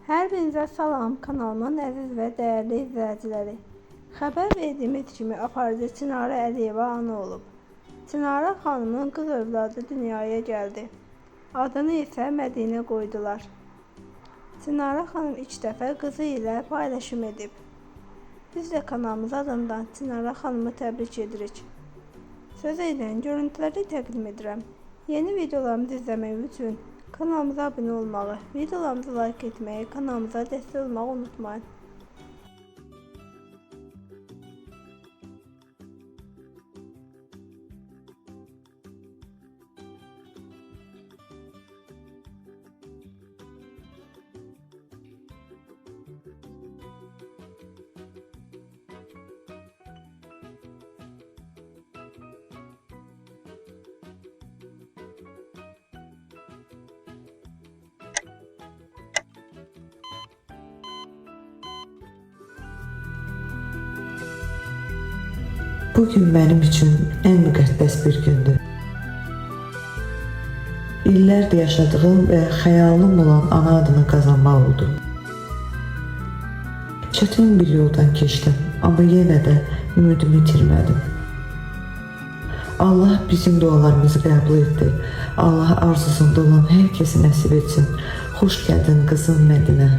Hər birinizə salam, kanalımın əziz və dəyərli izləyiciləri. Xəbər verdiyimiz kimi aparıcı Çinarə Əliyeva ana olub. Çinarə xanımın qız övladı dünyaya gəldi. Adını isə Mədinə qoydular. Çinarə xanım ilk dəfə qızı ilə paylaşım edib. Biz də kanalımız adından Çinarə xanımı təbrik edirik. Söz edən görüntüləri təqdim edirəm. Yeni videolarımızı izləmək üçün kanalımıza abunə olmağı, videolarımızı like etməyi, kanalımıza dəstək olmağı unutmayın. Bugün benim için en müqəddəs bir gündür. İllərdir yaşadığım ve xəyalım olan ana adını kazanmaq oldu. Çətin bir yoldan keçdim, ama yenə də ümidimi itirmədim. Allah bizim dualarımızı qəbul etdi. Allah arzusunda olan hər kəsi nəsib etsin. Xoş gəldin qızım Mədinə.